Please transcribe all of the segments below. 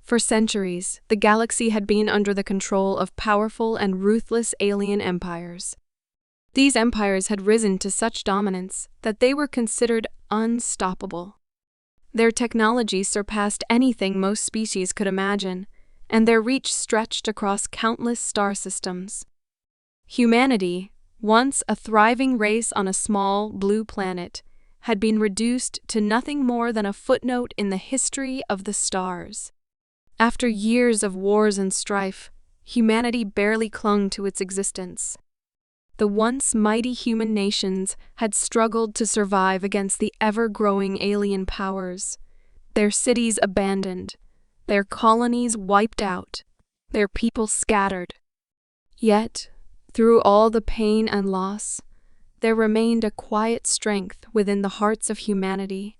For centuries, the galaxy had been under the control of powerful and ruthless alien empires. These empires had risen to such dominance that they were considered unstoppable. Their technology surpassed anything most species could imagine, and their reach stretched across countless star systems. Humanity, once a thriving race on a small, blue planet, had been reduced to nothing more than a footnote in the history of the stars. After years of wars and strife, humanity barely clung to its existence. The once mighty human nations had struggled to survive against the ever-growing alien powers, their cities abandoned, their colonies wiped out, their people scattered. Yet, through all the pain and loss, there remained a quiet strength within the hearts of humanity,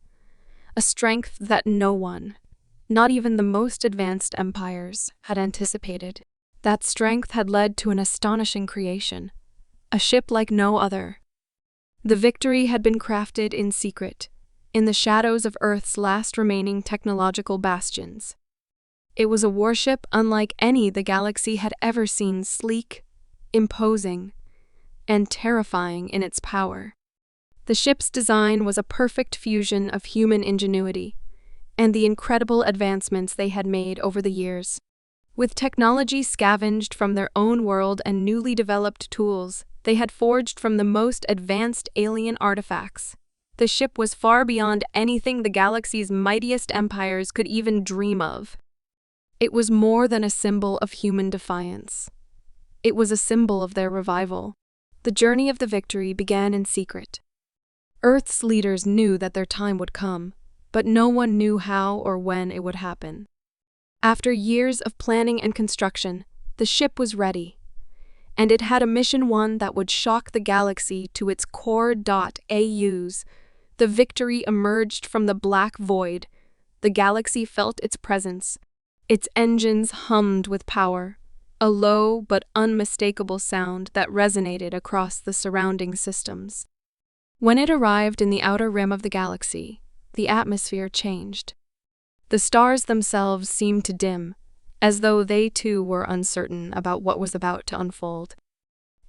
a strength that no one, not even the most advanced empires, had anticipated. That strength had led to an astonishing creation, a ship like no other. The Victory had been crafted in secret, in the shadows of Earth's last remaining technological bastions. It was a warship unlike any the galaxy had ever seen, sleek, imposing, and terrifying in its power. The ship's design was a perfect fusion of human ingenuity and the incredible advancements they had made over the years. With technology scavenged from their own world and newly developed tools they had forged from the most advanced alien artifacts, the ship was far beyond anything the galaxy's mightiest empires could even dream of. It was more than a symbol of human defiance. It was a symbol of their revival. The journey of the Victory began in secret. Earth's leaders knew that their time would come, but no one knew how or when it would happen. After years of planning and construction, the ship was ready, and it had a mission one that would shock the galaxy to its core. AUs. The Victory emerged from the black void. The galaxy felt its presence. Its engines hummed with power, a low but unmistakable sound that resonated across the surrounding systems. When it arrived in the outer rim of the galaxy, the atmosphere changed. The stars themselves seemed to dim, as though they too were uncertain about what was about to unfold.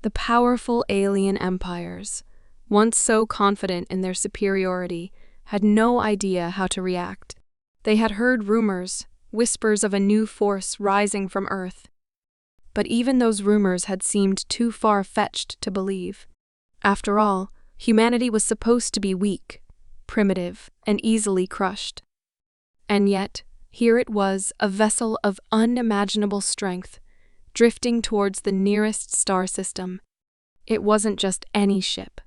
The powerful alien empires, once so confident in their superiority, had no idea how to react. They had heard rumors, whispers of a new force rising from Earth. But even those rumors had seemed too far-fetched to believe. After all, humanity was supposed to be weak, primitive, and easily crushed. And yet, here it was, a vessel of unimaginable strength, drifting towards the nearest star system. It wasn't just any ship.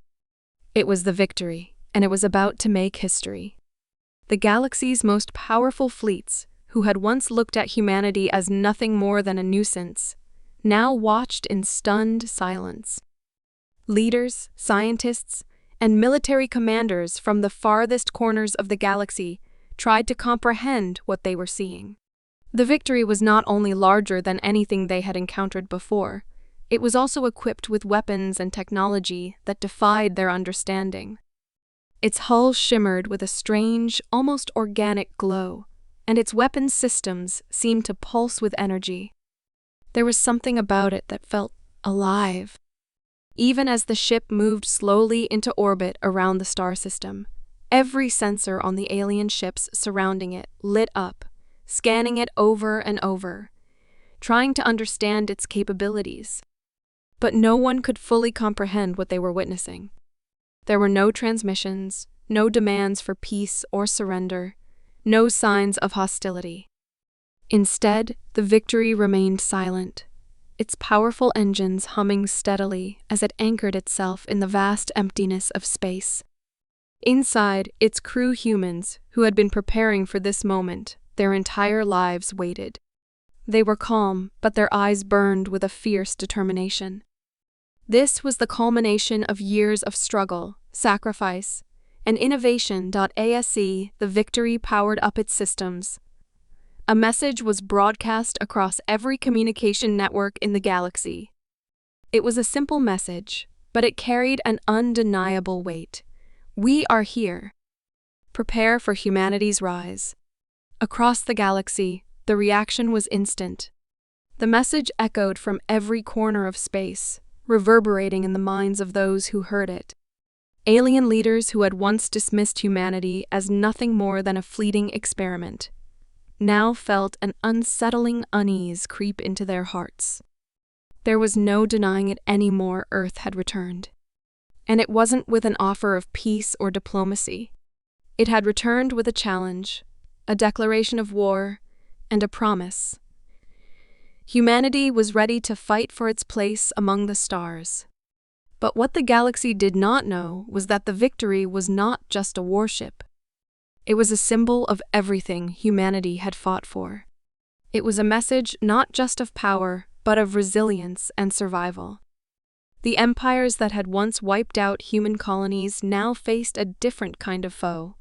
It was the Victory, and it was about to make history. The galaxy's most powerful fleets, who had once looked at humanity as nothing more than a nuisance, now watched in stunned silence. Leaders, scientists, and military commanders from the farthest corners of the galaxy tried to comprehend what they were seeing. The Victory was not only larger than anything they had encountered before, it was also equipped with weapons and technology that defied their understanding. Its hull shimmered with a strange, almost organic glow, and its weapons systems seemed to pulse with energy. There was something about it that felt alive. Even as the ship moved slowly into orbit around the star system, every sensor on the alien ships surrounding it lit up, scanning it over and over, trying to understand its capabilities. But no one could fully comprehend what they were witnessing. There were no transmissions, no demands for peace or surrender, no signs of hostility. Instead, the Victory remained silent, its powerful engines humming steadily as it anchored itself in the vast emptiness of space. Inside, its crew, humans who had been preparing for this moment their entire lives, waited. They were calm, but their eyes burned with a fierce determination. This was the culmination of years of struggle, sacrifice, and innovation. The Victory powered up its systems. A message was broadcast across every communication network in the galaxy. It was a simple message, but it carried an undeniable weight. We are here. Prepare for humanity's rise. Across the galaxy, The reaction was instant. The message echoed from every corner of space, reverberating in the minds of those who heard it. Alien leaders who had once dismissed humanity as nothing more than a fleeting experiment now felt an unsettling unease creep into their hearts. There was no denying it anymore. Earth had returned. And it wasn't with an offer of peace or diplomacy. It had returned with a challenge, a declaration of war, and a promise. Humanity was ready to fight for its place among the stars. But what the galaxy did not know was that the victory was not just a warship. It was a symbol of everything humanity had fought for. It was a message not just of power, but of resilience and survival. The empires that had once wiped out human colonies now faced a different kind of foe,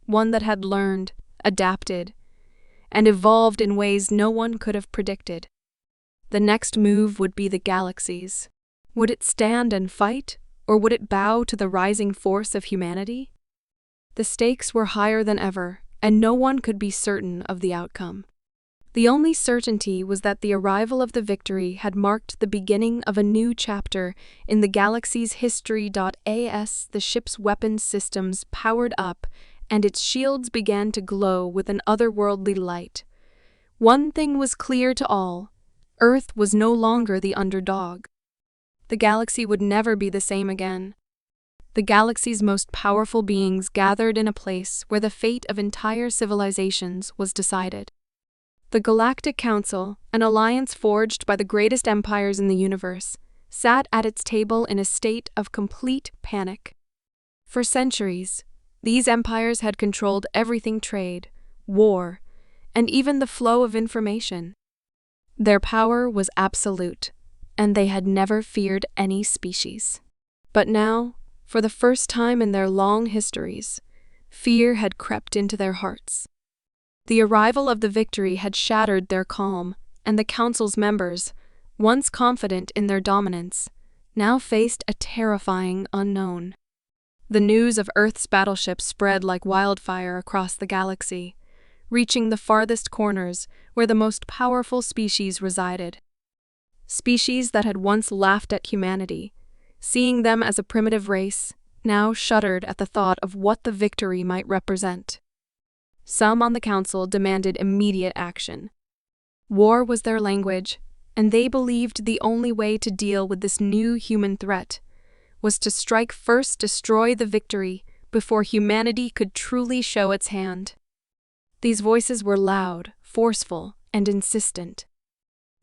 one that had learned, adapted, and evolved in ways no one could have predicted. The next move would be the galaxy's. Would it stand and fight, or would it bow to the rising force of humanity? The stakes were higher than ever, and no one could be certain of the outcome. The only certainty was that the arrival of the victory had marked the beginning of a new chapter in the galaxy's history. As the ship's weapons systems powered up and its shields began to glow with an otherworldly light, one thing was clear to all: Earth was no longer the underdog. The galaxy would never be the same again. The galaxy's most powerful beings gathered in a place where the fate of entire civilizations was decided. The Galactic Council, an alliance forged by the greatest empires in the universe, sat at its table in a state of complete panic. For centuries, these empires had controlled everything: trade, war, and even the flow of information. Their power was absolute, and they had never feared any species. But now, for the first time in their long histories, fear had crept into their hearts. The arrival of the victory had shattered their calm, and the Council's members, once confident in their dominance, now faced a terrifying unknown. The news of Earth's battleship spread like wildfire across the galaxy, reaching the farthest corners where the most powerful species resided. Species that had once laughed at humanity, seeing them as a primitive race, now shuddered at the thought of what the victory might represent. Some on the Council demanded immediate action. War was their language, and they believed the only way to deal with this new human threat was to strike first, destroy the victory, before humanity could truly show its hand. These voices were loud, forceful, and insistent.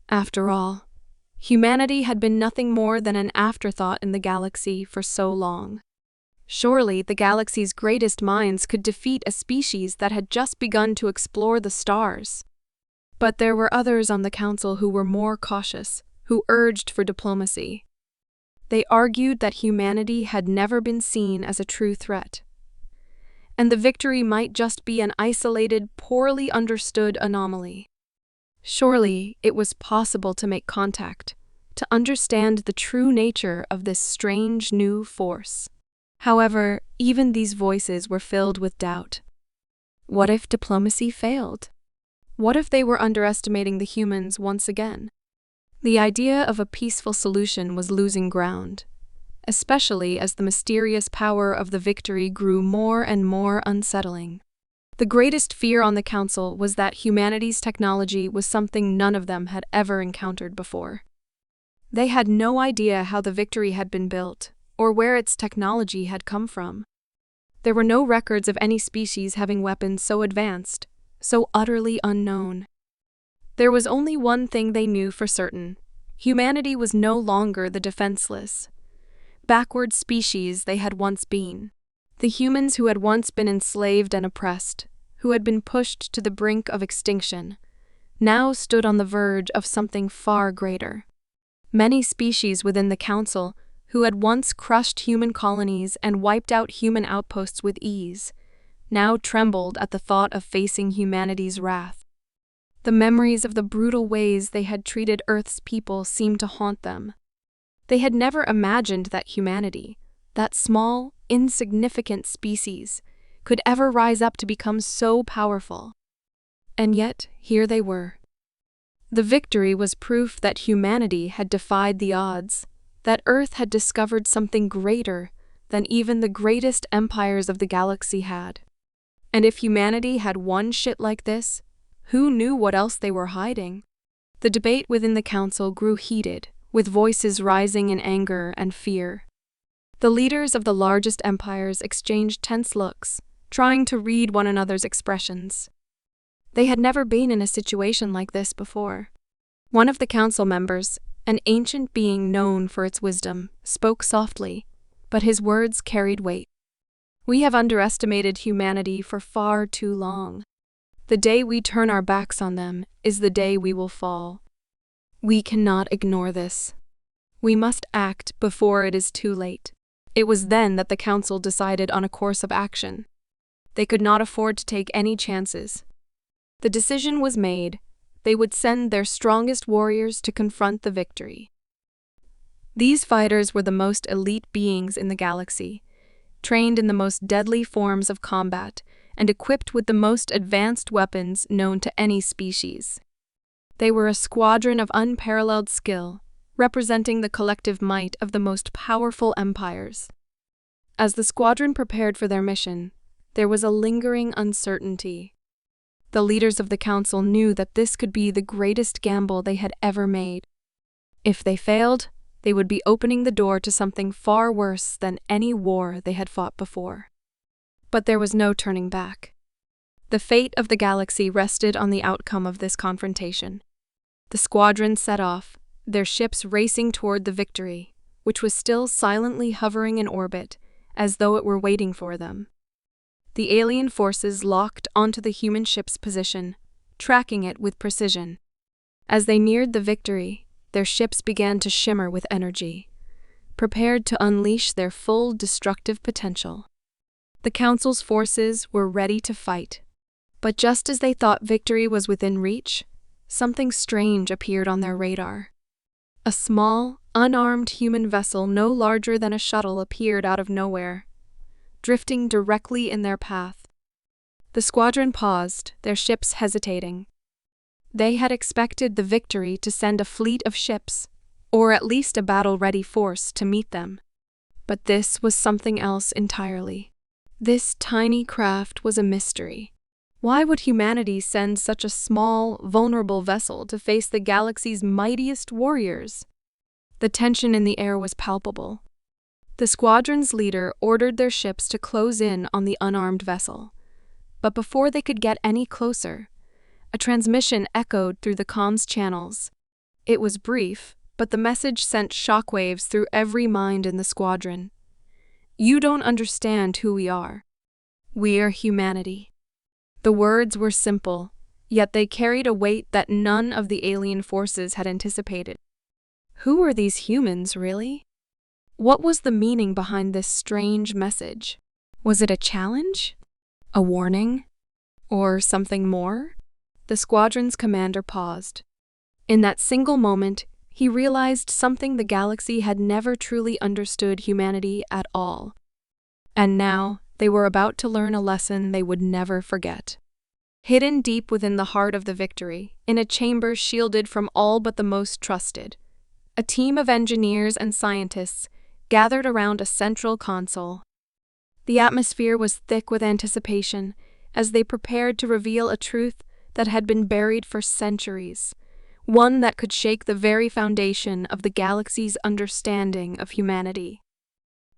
After all, humanity had been nothing more than an afterthought in the galaxy for so long. Surely the galaxy's greatest minds could defeat a species that had just begun to explore the stars. But there were others on the Council who were more cautious, who urged for diplomacy. They argued that humanity had never been seen as a true threat, and the victory might just be an isolated, poorly understood anomaly. Surely it was possible to make contact, to understand the true nature of this strange new force. However, even these voices were filled with doubt. What if diplomacy failed? What if they were underestimating the humans once again? The idea of a peaceful solution was losing ground, especially as the mysterious power of the victory grew more and more unsettling. The greatest fear on the Council was that humanity's technology was something none of them had ever encountered before. They had no idea how the victory had been built, or where its technology had come from. There were no records of any species having weapons so advanced, so utterly unknown. There was only one thing they knew for certain: humanity was no longer the defenseless, backward species they had once been. The humans who had once been enslaved and oppressed, who had been pushed to the brink of extinction, now stood on the verge of something far greater. Many species within the Council, who had once crushed human colonies and wiped out human outposts with ease, now trembled at the thought of facing humanity's wrath. The memories of the brutal ways they had treated Earth's people seemed to haunt them. They had never imagined that humanity, that small, insignificant species, could ever rise up to become so powerful. And yet, here they were. The victory was proof that humanity had defied the odds, that Earth had discovered something greater than even the greatest empires of the galaxy had. And if humanity had won shit like this, who knew what else they were hiding? The debate within the council grew heated, with voices rising in anger and fear. The leaders of the largest empires exchanged tense looks, trying to read one another's expressions. They had never been in a situation like this before. One of the council members, an ancient being known for its wisdom, spoke softly, but his words carried weight. "We have underestimated humanity for far too long. The day we turn our backs on them is the day we will fall. We cannot ignore this. We must act before it is too late." It was then that the council decided on a course of action. They could not afford to take any chances. The decision was made. They would send their strongest warriors to confront the victory. These fighters were the most elite beings in the galaxy, trained in the most deadly forms of combat and equipped with the most advanced weapons known to any species. They were a squadron of unparalleled skill, representing the collective might of the most powerful empires. As the squadron prepared for their mission, there was a lingering uncertainty. The leaders of the council knew that this could be the greatest gamble they had ever made. If they failed, they would be opening the door to something far worse than any war they had fought before. But there was no turning back. The fate of the galaxy rested on the outcome of this confrontation. The squadron set off, their ships racing toward the victory, which was still silently hovering in orbit, as though it were waiting for them. The alien forces locked onto the human ship's position, tracking it with precision. As they neared the victory, their ships began to shimmer with energy, prepared to unleash their full destructive potential. The Council's forces were ready to fight. But just as they thought victory was within reach, something strange appeared on their radar. A small, unarmed human vessel no larger than a shuttle appeared out of nowhere, drifting directly in their path. The squadron paused, their ships hesitating. They had expected the victory to send a fleet of ships, or at least a battle-ready force, to meet them. But this was something else entirely. This tiny craft was a mystery. Why would humanity send such a small, vulnerable vessel to face the galaxy's mightiest warriors? The tension in the air was palpable. The squadron's leader ordered their ships to close in on the unarmed vessel. But before they could get any closer, a transmission echoed through the comms channels. It was brief, but the message sent shockwaves through every mind in the squadron. "You don't understand who we are. We are humanity." The words were simple, yet they carried a weight that none of the alien forces had anticipated. Who were these humans, really? What was the meaning behind this strange message? Was it a challenge? A warning? Or something more? The squadron's commander paused. In that single moment, he realized something the galaxy had never truly understood humanity at all. And now, they were about to learn a lesson they would never forget. Hidden deep within the heart of the victory, in a chamber shielded from all but the most trusted, a team of engineers and scientists gathered around a central console. The atmosphere was thick with anticipation as they prepared to reveal a truth that had been buried for centuries, one that could shake the very foundation of the galaxy's understanding of humanity.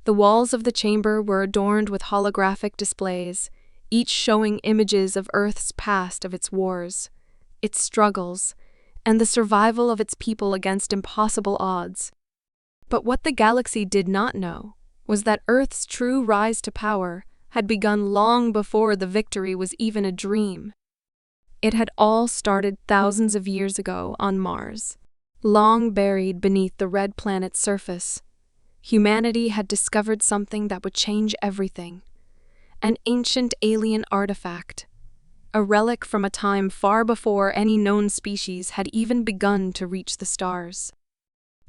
The walls of the chamber were adorned with holographic displays, each showing images of Earth's past, of its wars, its struggles, and the survival of its people against impossible odds. But what the galaxy did not know was that Earth's true rise to power had begun long before the victory was even a dream. It had all started thousands of years ago on Mars, long buried beneath the red planet's surface. Humanity had discovered something that would change everything. An ancient alien artifact, a relic from a time far before any known species had even begun to reach the stars.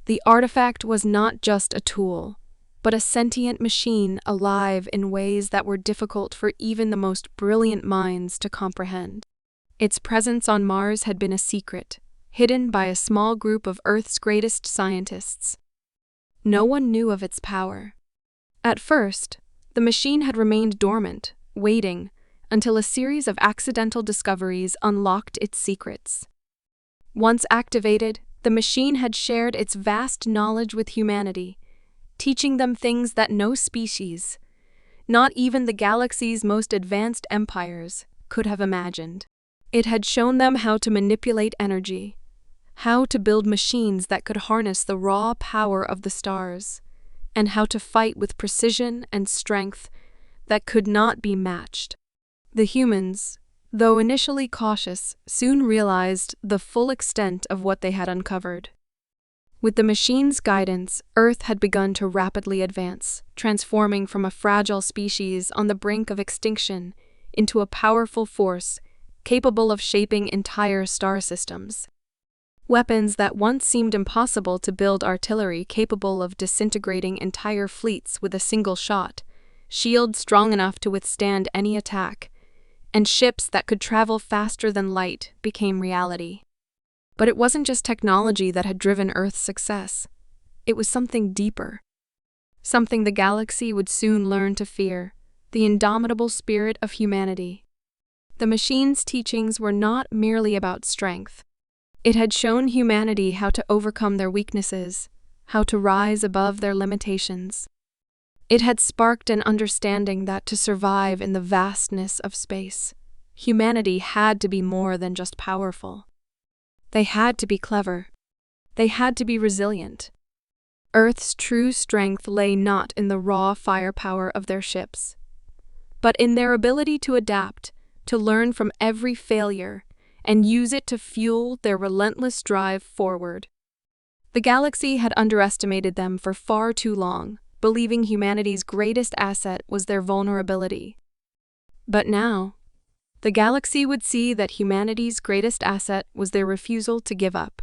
The artifact was not just a tool, but a sentient machine alive in ways that were difficult for even the most brilliant minds to comprehend. Its presence on Mars had been a secret, hidden by a small group of Earth's greatest scientists. No one knew of its power. At first, the machine had remained dormant, waiting, until a series of accidental discoveries unlocked its secrets. Once activated, the machine had shared its vast knowledge with humanity, teaching them things that no species, not even the galaxy's most advanced empires, could have imagined. It had shown them how to manipulate energy, how to build machines that could harness the raw power of the stars, and how to fight with precision and strength that could not be matched. The humans, though initially cautious, soon realized the full extent of what they had uncovered. With the machine's guidance, Earth had begun to rapidly advance, transforming from a fragile species on the brink of extinction into a powerful force capable of shaping entire star systems. Weapons that once seemed impossible to build, artillery capable of disintegrating entire fleets with a single shot, shields strong enough to withstand any attack, and ships that could travel faster than light became reality. But it wasn't just technology that had driven Earth's success. It was something deeper. Something the galaxy would soon learn to fear: the indomitable spirit of humanity. The machine's teachings were not merely about strength. It had shown humanity how to overcome their weaknesses, how to rise above their limitations. It had sparked an understanding that to survive in the vastness of space, humanity had to be more than just powerful. They had to be clever. They had to be resilient. Earth's true strength lay not in the raw firepower of their ships, but in their ability to adapt, to learn from every failure, and use it to fuel their relentless drive forward. The galaxy had underestimated them for far too long, believing humanity's greatest asset was their vulnerability. But now, the galaxy would see that humanity's greatest asset was their refusal to give up,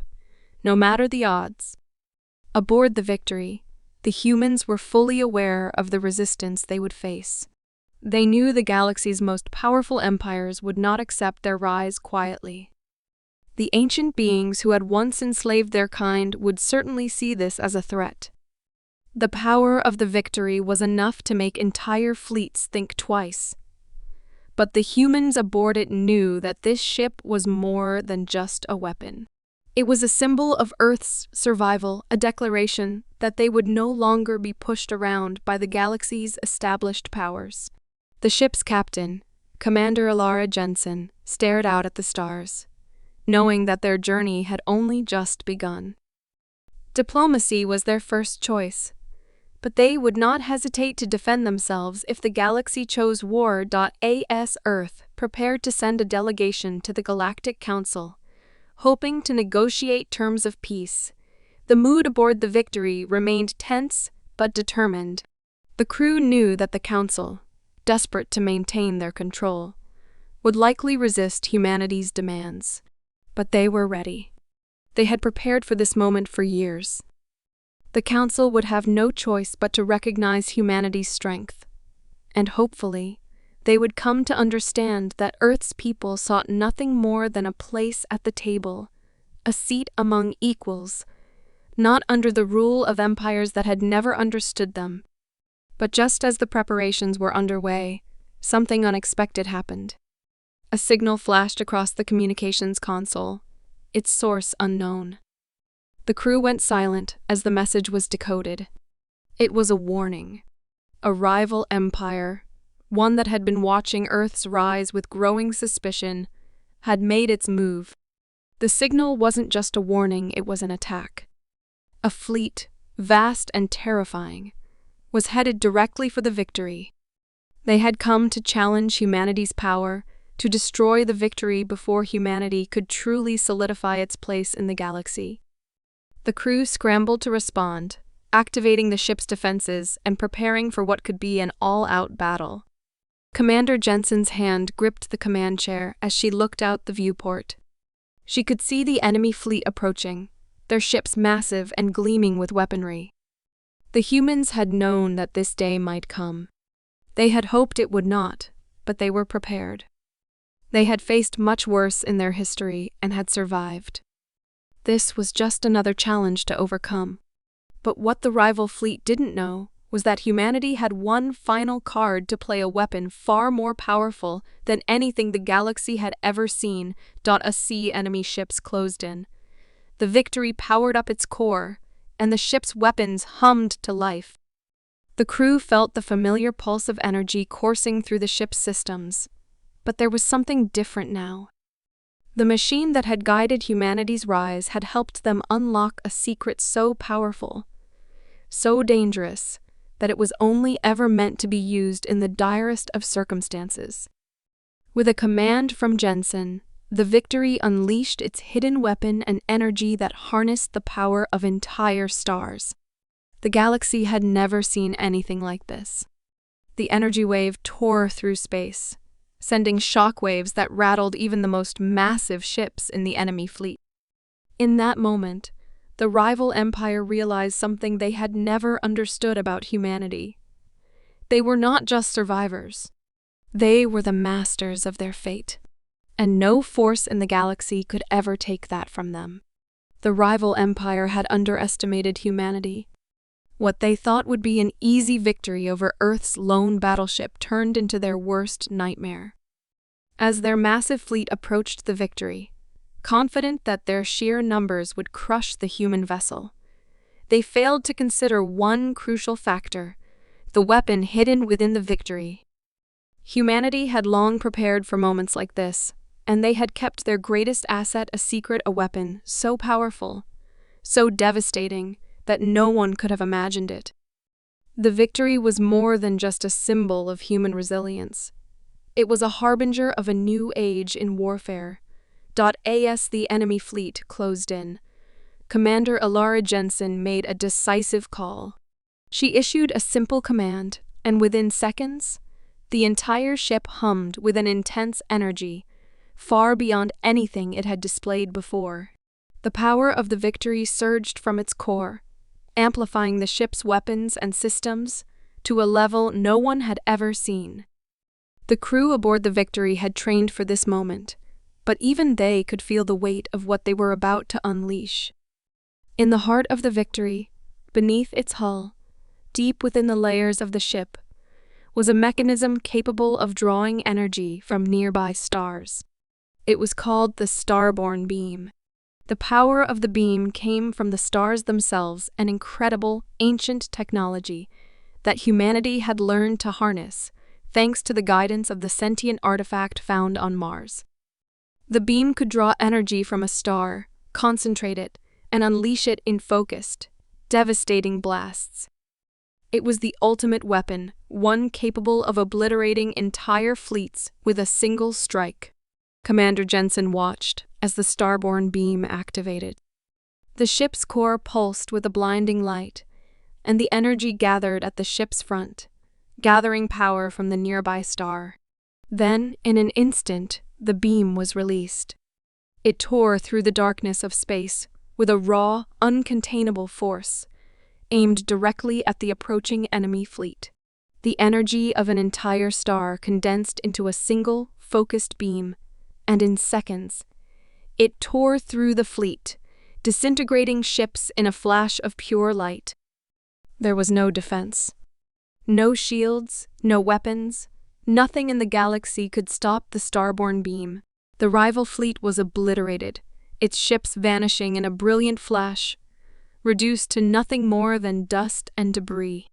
no matter the odds. Aboard the Victory, the humans were fully aware of the resistance they would face. They knew the galaxy's most powerful empires would not accept their rise quietly. The ancient beings who had once enslaved their kind would certainly see this as a threat. The power of the Victory was enough to make entire fleets think twice. But the humans aboard it knew that this ship was more than just a weapon. It was a symbol of Earth's survival, a declaration that they would no longer be pushed around by the galaxy's established powers. The ship's captain, Commander Alara Jensen, stared out at the stars, knowing that their journey had only just begun. Diplomacy was their first choice, but they would not hesitate to defend themselves if the galaxy chose war. As Earth prepared to send a delegation to the Galactic Council, hoping to negotiate terms of peace, the mood aboard the Victory remained tense but determined. The crew knew that the Council, desperate to maintain their control, would likely resist humanity's demands. But they were ready. They had prepared for this moment for years. The Council would have no choice but to recognize humanity's strength, and hopefully, they would come to understand that Earth's people sought nothing more than a place at the table, a seat among equals, not under the rule of empires that had never understood them. But just as the preparations were underway, something unexpected happened. A signal flashed across the communications console, its source unknown. The crew went silent as the message was decoded. It was a warning. A rival empire, one that had been watching Earth's rise with growing suspicion, had made its move. The signal wasn't just a warning, it was an attack. A fleet, vast and terrifying, was headed directly for the Victory. They had come to challenge humanity's power, to destroy the Victory before humanity could truly solidify its place in the galaxy. The crew scrambled to respond, activating the ship's defenses and preparing for what could be an all-out battle. Commander Jensen's hand gripped the command chair as she looked out the viewport. She could see the enemy fleet approaching, their ships massive and gleaming with weaponry. The humans had known that this day might come. They had hoped it would not, but they were prepared. They had faced much worse in their history and had survived. This was just another challenge to overcome. But what the rival fleet didn't know was that humanity had one final card to play, a weapon far more powerful than anything the galaxy had ever seen. A sea enemy ships closed in. The Victory powered up its core, and the ship's weapons hummed to life. The crew felt the familiar pulse of energy coursing through the ship's systems. But there was something different now. The machine that had guided humanity's rise had helped them unlock a secret so powerful, so dangerous, that it was only ever meant to be used in the direst of circumstances. With a command from Jensen, the Victory unleashed its hidden weapon and energy that harnessed the power of entire stars. The galaxy had never seen anything like this. The energy wave tore through space, sending shockwaves that rattled even the most massive ships in the enemy fleet. In that moment, the rival empire realized something they had never understood about humanity. They were not just survivors. They were the masters of their fate, and no force in the galaxy could ever take that from them. The rival empire had underestimated humanity. What they thought would be an easy victory over Earth's lone battleship turned into their worst nightmare. As their massive fleet approached the Victory, confident that their sheer numbers would crush the human vessel, they failed to consider one crucial factor: the weapon hidden within the Victory. Humanity had long prepared for moments like this, and they had kept their greatest asset a secret, a weapon so powerful, so devastating, that no one could have imagined it. The Victory was more than just a symbol of human resilience. It was a harbinger of a new age in warfare. As the enemy fleet closed in, Commander Alara Jensen made a decisive call. She issued a simple command, and within seconds, the entire ship hummed with an intense energy, far beyond anything it had displayed before. The power of the Victory surged from its core, amplifying the ship's weapons and systems to a level no one had ever seen. The crew aboard the Victory had trained for this moment, but even they could feel the weight of what they were about to unleash. In the heart of the Victory, beneath its hull, deep within the layers of the ship, was a mechanism capable of drawing energy from nearby stars. It was called the Starborn Beam. The power of the beam came from the stars themselves, an incredible, ancient technology that humanity had learned to harness, thanks to the guidance of the sentient artifact found on Mars. The beam could draw energy from a star, concentrate it, and unleash it in focused, devastating blasts. It was the ultimate weapon, one capable of obliterating entire fleets with a single strike. Commander Jensen watched as the Starborn Beam activated. The ship's core pulsed with a blinding light, and the energy gathered at the ship's front, gathering power from the nearby star. Then, in an instant, the beam was released. It tore through the darkness of space with a raw, uncontainable force, aimed directly at the approaching enemy fleet. The energy of an entire star condensed into a single, focused beam, and in seconds, it tore through the fleet, disintegrating ships in a flash of pure light. There was no defense. No shields, no weapons, nothing in the galaxy could stop the Starborn Beam. The rival fleet was obliterated, its ships vanishing in a brilliant flash, reduced to nothing more than dust and debris.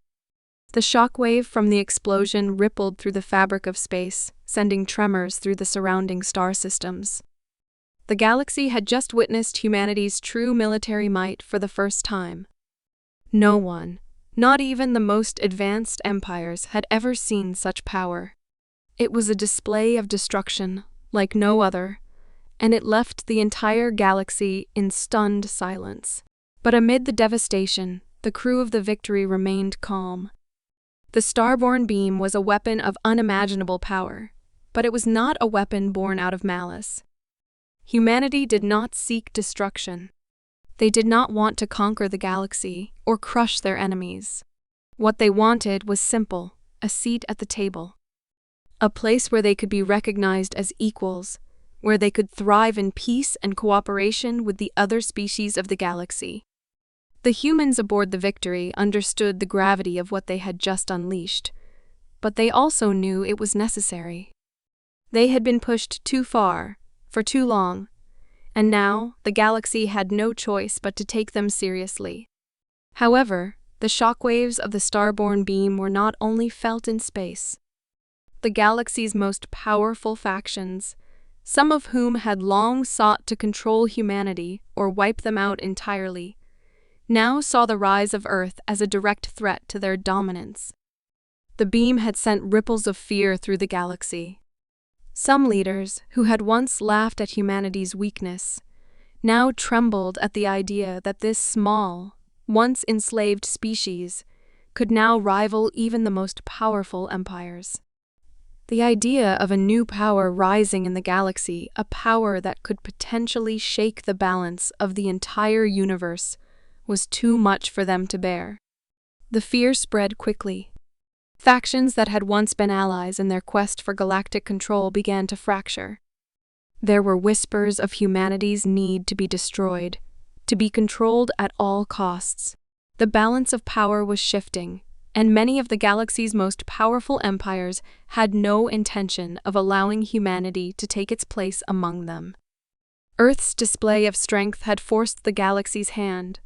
The shockwave from the explosion rippled through the fabric of space, sending tremors through the surrounding star systems. The galaxy had just witnessed humanity's true military might for the first time. No one, not even the most advanced empires, had ever seen such power. It was a display of destruction, like no other, and it left the entire galaxy in stunned silence. But amid the devastation, the crew of the Victory remained calm. The Starborn Beam was a weapon of unimaginable power, but it was not a weapon born out of malice. Humanity did not seek destruction. They did not want to conquer the galaxy or crush their enemies. What they wanted was simple: a seat at the table. a place where they could be recognized as equals, where they could thrive in peace and cooperation with the other species of the galaxy. The humans aboard the Victory understood the gravity of what they had just unleashed, but they also knew it was necessary. They had been pushed too far, for too long, and now the galaxy had no choice but to take them seriously. However, the shockwaves of the starborn beam were not only felt in space. The galaxy's most powerful factions, some of whom had long sought to control humanity or wipe them out entirely, now saw the rise of Earth as a direct threat to their dominance. The beam had sent ripples of fear through the galaxy. Some leaders, who had once laughed at humanity's weakness, now trembled at the idea that this small, once enslaved species could now rival even the most powerful empires. The idea of a new power rising in the galaxy, a power that could potentially shake the balance of the entire universe, was too much for them to bear. The fear spread quickly. Factions that had once been allies in their quest for galactic control began to fracture. There were whispers of humanity's need to be destroyed, to be controlled at all costs. The balance of power was shifting, and many of the galaxy's most powerful empires had no intention of allowing humanity to take its place among them. Earth's display of strength had forced the galaxy's hand,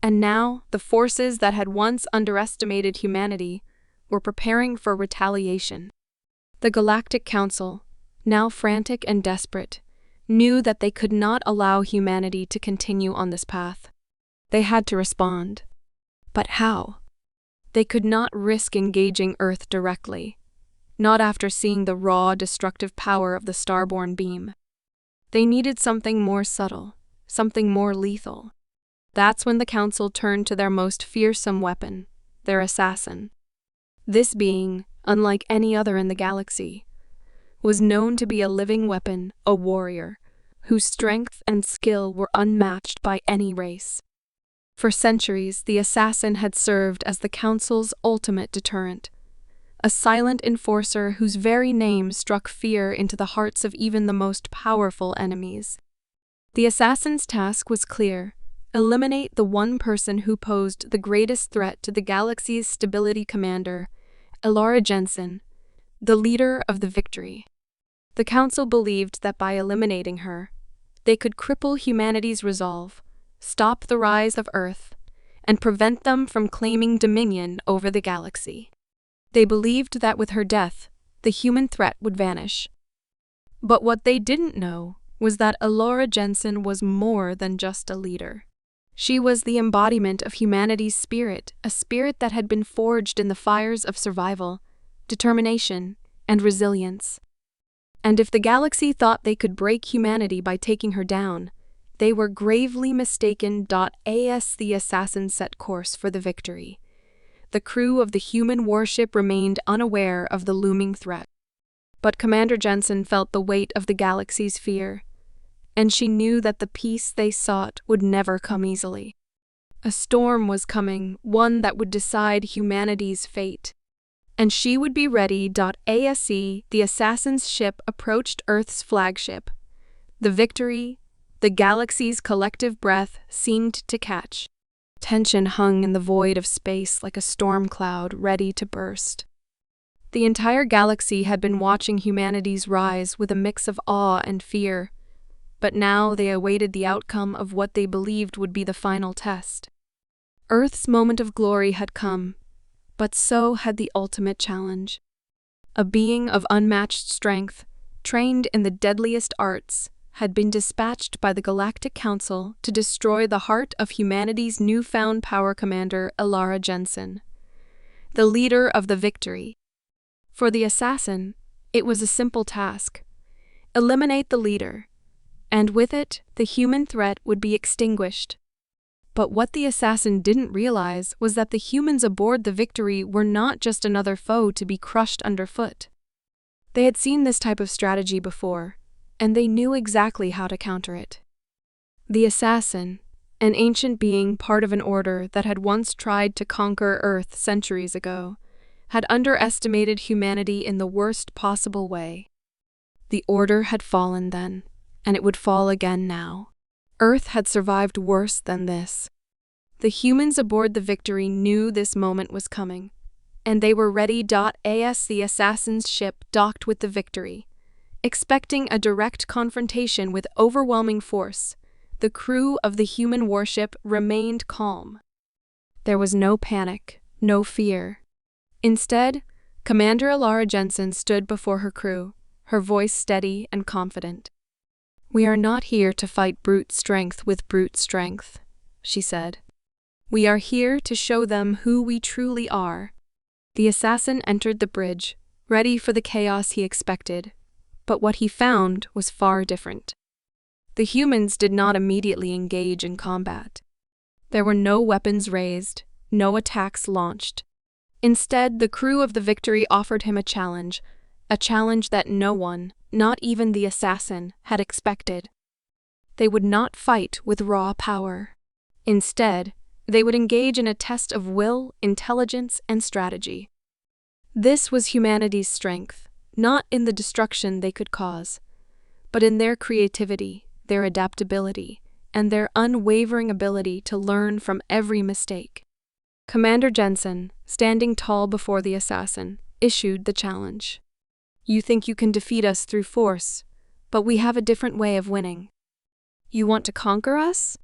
and now the forces that had once underestimated humanity were preparing for retaliation. The Galactic Council, now frantic and desperate, knew that they could not allow humanity to continue on this path. They had to respond. But how? They could not risk engaging Earth directly, not after seeing the raw, destructive power of the starborn beam. They needed something more subtle, something more lethal. That's when the Council turned to their most fearsome weapon, their assassin. This being, unlike any other in the galaxy, was known to be a living weapon, a warrior, whose strength and skill were unmatched by any race. For centuries, the assassin had served as the Council's ultimate deterrent, a silent enforcer whose very name struck fear into the hearts of even the most powerful enemies. The assassin's task was clear: eliminate the one person who posed the greatest threat to the galaxy's stability commander, Elara Jensen, the leader of the Victory. The Council believed that by eliminating her, they could cripple humanity's resolve, stop the rise of Earth, and prevent them from claiming dominion over the galaxy. They believed that with her death, the human threat would vanish. But what they didn't know was that Elara Jensen was more than just a leader. She was the embodiment of humanity's spirit, a spirit that had been forged in the fires of survival, determination, and resilience. And if the galaxy thought they could break humanity by taking her down, they were gravely mistaken. As the assassin set course for the Victory, the crew of the human warship remained unaware of the looming threat. But Commander Jensen felt the weight of the galaxy's fear, and she knew that the peace they sought would never come easily. A storm was coming, one that would decide humanity's fate, and she would be ready. The assassin's ship approached Earth's flagship. The Victory, the galaxy's collective breath, seemed to catch. Tension hung in the void of space like a storm cloud ready to burst. The entire galaxy had been watching humanity's rise with a mix of awe and fear, but now they awaited the outcome of what they believed would be the final test. Earth's moment of glory had come, but so had the ultimate challenge. A being of unmatched strength, trained in the deadliest arts, had been dispatched by the Galactic Council to destroy the heart of humanity's newfound power commander, Elara Jensen, the leader of the Victory. For the assassin, it was a simple task: eliminate the leader, and with it, the human threat would be extinguished. But what the assassin didn't realize was that the humans aboard the Victory were not just another foe to be crushed underfoot. They had seen this type of strategy before, and they knew exactly how to counter it. The assassin, an ancient being part of an order that had once tried to conquer Earth centuries ago, had underestimated humanity in the worst possible way. The order had fallen then, and it would fall again now. Earth had survived worse than this. The humans aboard the Victory knew this moment was coming, and they were ready. As the assassin's ship docked with the Victory, expecting a direct confrontation with overwhelming force, the crew of the human warship remained calm. There was no panic, no fear. Instead, Commander Alara Jensen stood before her crew, her voice steady and confident. "We are not here to fight brute strength with brute strength," she said. "We are here to show them who we truly are." The assassin entered the bridge, ready for the chaos he expected, but what he found was far different. The humans did not immediately engage in combat. There were no weapons raised, no attacks launched. Instead, the crew of the Victory offered him a challenge that no one, not even the assassin, had expected. They would not fight with raw power. Instead, they would engage in a test of will, intelligence, and strategy. This was humanity's strength, not in the destruction they could cause, but in their creativity, their adaptability, and their unwavering ability to learn from every mistake. Commander Jensen, standing tall before the assassin, issued the challenge. "You think you can defeat us through force, but we have a different way of winning. You want to conquer us?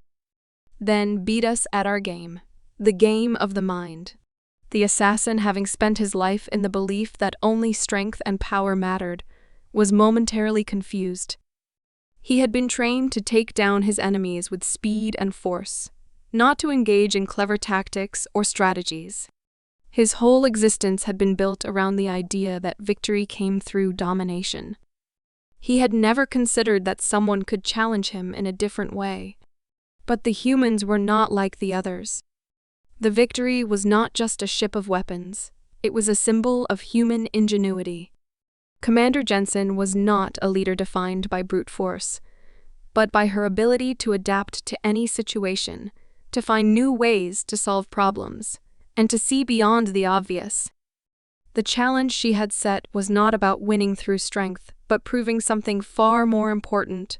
Then beat us at our game, the game of the mind." The assassin, having spent his life in the belief that only strength and power mattered, was momentarily confused. He had been trained to take down his enemies with speed and force, not to engage in clever tactics or strategies. His whole existence had been built around the idea that victory came through domination. He had never considered that someone could challenge him in a different way. But the humans were not like the others. The Victory was not just a ship of weapons, it was a symbol of human ingenuity. Commander Jensen was not a leader defined by brute force, but by her ability to adapt to any situation, to find new ways to solve problems, and to see beyond the obvious. The challenge she had set was not about winning through strength, but proving something far more important,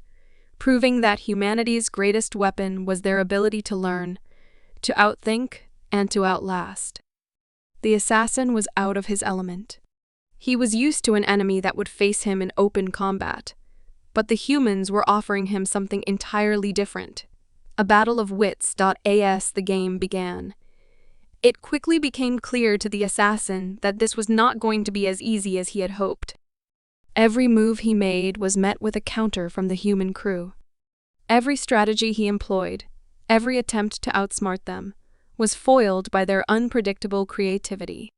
proving that humanity's greatest weapon was their ability to learn, to outthink, and to outlast. The assassin was out of his element. He was used to an enemy that would face him in open combat, but the humans were offering him something entirely different. A battle of wits. As the game began, it quickly became clear to the assassin that this was not going to be as easy as he had hoped. Every move he made was met with a counter from the human crew. Every strategy he employed, every attempt to outsmart them, was foiled by their unpredictable creativity.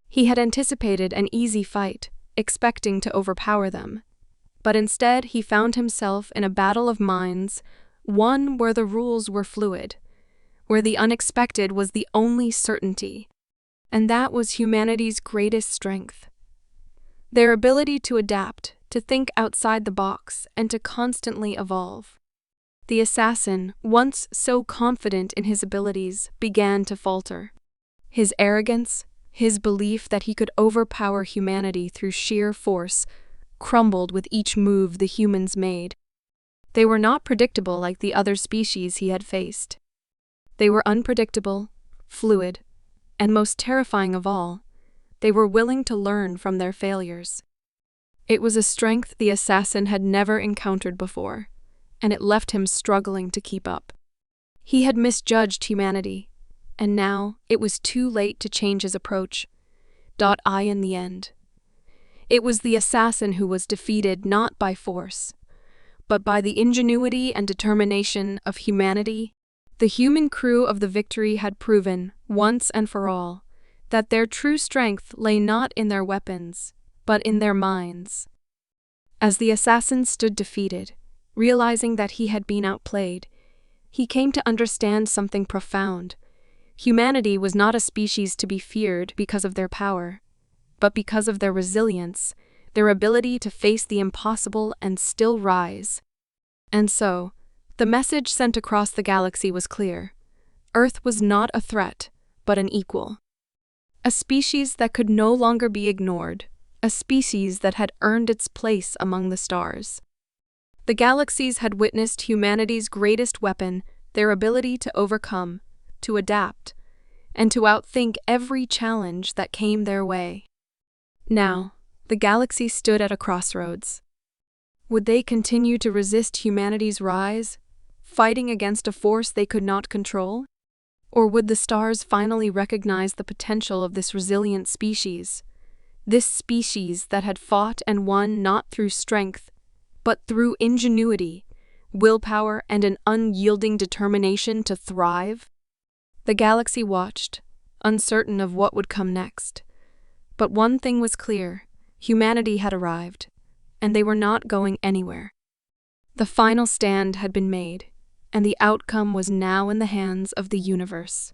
He had anticipated an easy fight, expecting to overpower them, but instead he found himself in a battle of minds, one where the rules were fluid, where the unexpected was the only certainty, and that was humanity's greatest strength. Their ability to adapt, to think outside the box, and to constantly evolve. The assassin, once so confident in his abilities, began to falter. His arrogance, his belief that he could overpower humanity through sheer force, crumbled with each move the humans made. They were not predictable like the other species he had faced. They were unpredictable, fluid, and most terrifying of all, they were willing to learn from their failures. It was a strength the assassin had never encountered before, and it left him struggling to keep up. He had misjudged humanity, and now it was too late to change his approach. In the end, it was the assassin who was defeated not by force, but by the ingenuity and determination of humanity. The human crew of the Victory had proven, once and for all, that their true strength lay not in their weapons, but in their minds. As the assassin stood defeated, realizing that he had been outplayed, he came to understand something profound. Humanity was not a species to be feared because of their power, but because of their resilience, their ability to face the impossible and still rise. And so, the message sent across the galaxy was clear. Earth was not a threat, but an equal. A species that could no longer be ignored, a species that had earned its place among the stars. The galaxies had witnessed humanity's greatest weapon, their ability to overcome, to adapt, and to outthink every challenge that came their way. Now, the galaxy stood at a crossroads. Would they continue to resist humanity's rise, fighting against a force they could not control? Or would the stars finally recognize the potential of this resilient species? This species that had fought and won not through strength, but through ingenuity, willpower, and an unyielding determination to thrive? The galaxy watched, uncertain of what would come next. But one thing was clear: humanity had arrived, and they were not going anywhere. The final stand had been made, and the outcome was now in the hands of the universe.